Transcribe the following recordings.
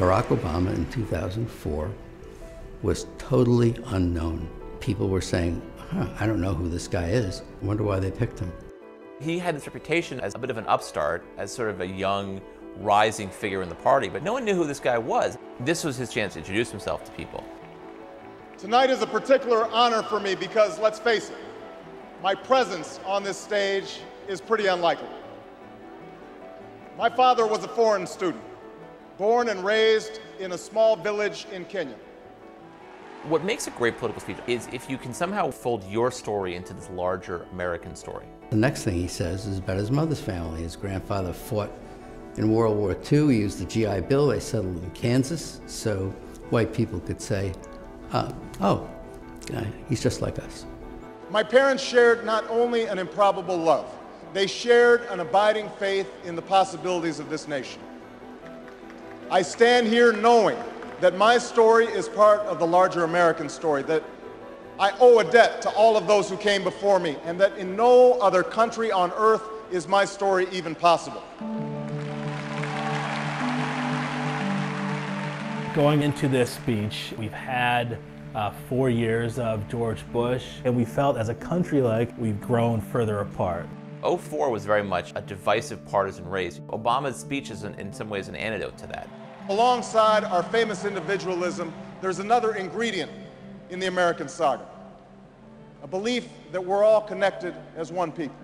Barack Obama in 2004 was totally unknown. People were saying, I don't know who this guy is. I wonder why they picked him. He had this reputation as a bit of an upstart, as sort of a young, rising figure in the party, but no one knew who this guy was. This was his chance to introduce himself to people. Tonight is a particular honor for me because, let's face it, my presence on this stage is pretty unlikely. My father was a foreign student, born and raised in a small village in Kenya. What makes a great political speech is if you can somehow fold your story into this larger American story. The next thing he says is about his mother's family. His grandfather fought in World War II. He used the GI Bill. They settled in Kansas, so white people could say, he's just like us. My parents shared not only an improbable love, they shared an abiding faith in the possibilities of this nation. I stand here knowing that my story is part of the larger American story, that I owe a debt to all of those who came before me, and that in no other country on earth is my story even possible. Going into this speech, we've had 4 years of George Bush, and we felt as a country like we've grown further apart. 2004 was very much a divisive partisan race. Obama's speech is in some ways an antidote to that. Alongside our famous individualism, there's another ingredient in the American saga, a belief that we're all connected as one people.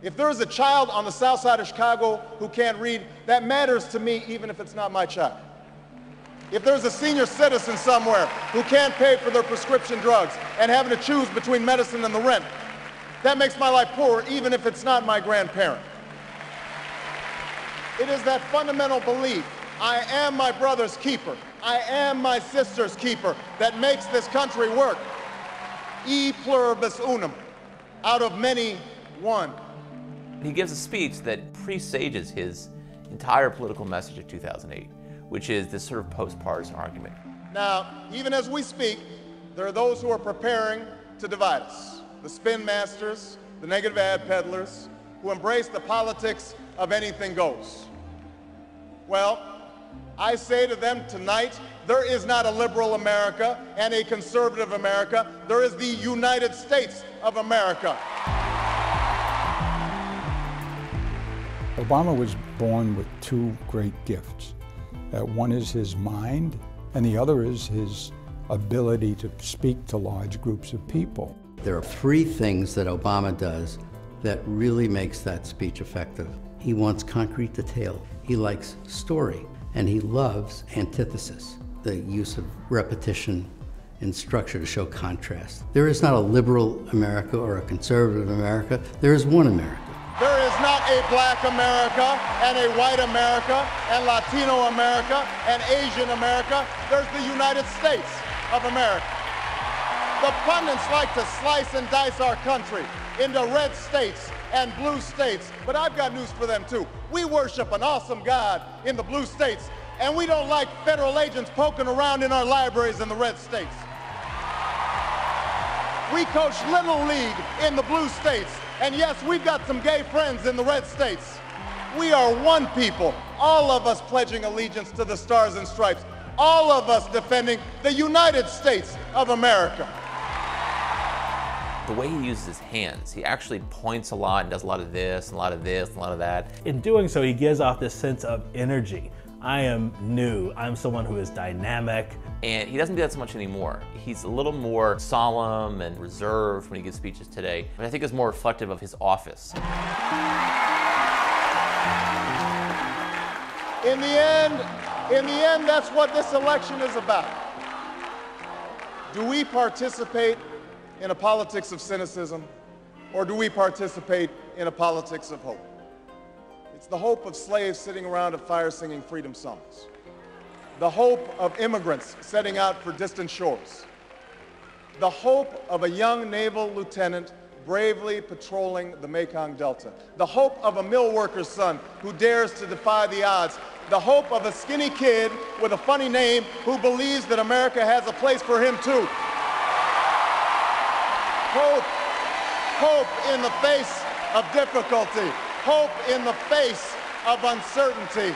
If there is a child on the south side of Chicago who can't read, that matters to me even if it's not my child. If there's a senior citizen somewhere who can't pay for their prescription drugs and having to choose between medicine and the rent, that makes my life poor even if it's not my grandparent. It is that fundamental belief, I am my brother's keeper, I am my sister's keeper, that makes this country work. E pluribus unum, out of many, one. He gives a speech that presages his entire political message of 2008, which is this sort of post-partisan argument. Now, even as we speak, there are those who are preparing to divide us. The spin masters, the negative ad peddlers, who embrace the politics of anything goes. Well, I say to them tonight, there is not a liberal America and a conservative America. There is the United States of America. Obama was born with two great gifts. One is his mind, and the other is his ability to speak to large groups of people. There are three things that Obama does that really makes that speech effective. He wants concrete detail. He likes story, and he loves antithesis, the use of repetition and structure to show contrast. There is not a liberal America or a conservative America. There is one America. There is not a black America and a white America and Latino America and Asian America. There's the United States of America. The pundits like to slice and dice our country into red states and blue states, but I've got news for them too. We worship an awesome God in the blue states, and we don't like federal agents poking around in our libraries in the red states. We coach Little League in the blue states, and yes, we've got some gay friends in the red states. We are one people, all of us pledging allegiance to the Stars and Stripes, all of us defending the United States of America. The way he uses his hands, he actually points a lot and does a lot of this and a lot of this and a lot of that. In doing so, he gives off this sense of energy. I am new, I'm someone who is dynamic. And he doesn't do that so much anymore. He's a little more solemn and reserved when he gives speeches today, and I think it's more reflective of his office. In the end, that's what this election is about. Do we participate in a politics of cynicism, or do we participate in a politics of hope? It's the hope of slaves sitting around a fire singing freedom songs. The hope of immigrants setting out for distant shores. The hope of a young naval lieutenant bravely patrolling the Mekong Delta. The hope of a mill worker's son who dares to defy the odds. The hope of a skinny kid with a funny name who believes that America has a place for him too. Hope in the face of difficulty. Hope in the face of uncertainty.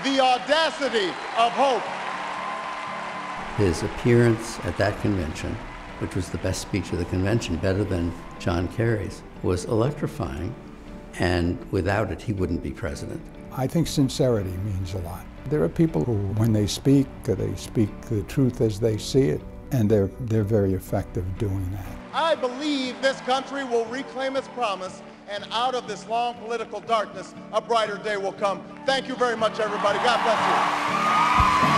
the audacity of hope. His appearance at that convention, which was the best speech of the convention, better than John Kerry's, was electrifying, and without it, he wouldn't be president. I think sincerity means a lot. There are people who, when they speak the truth as they see it, and they're very effective doing that. I believe this country will reclaim its promise, and out of this long political darkness, a brighter day will come. Thank you very much, everybody. God bless you.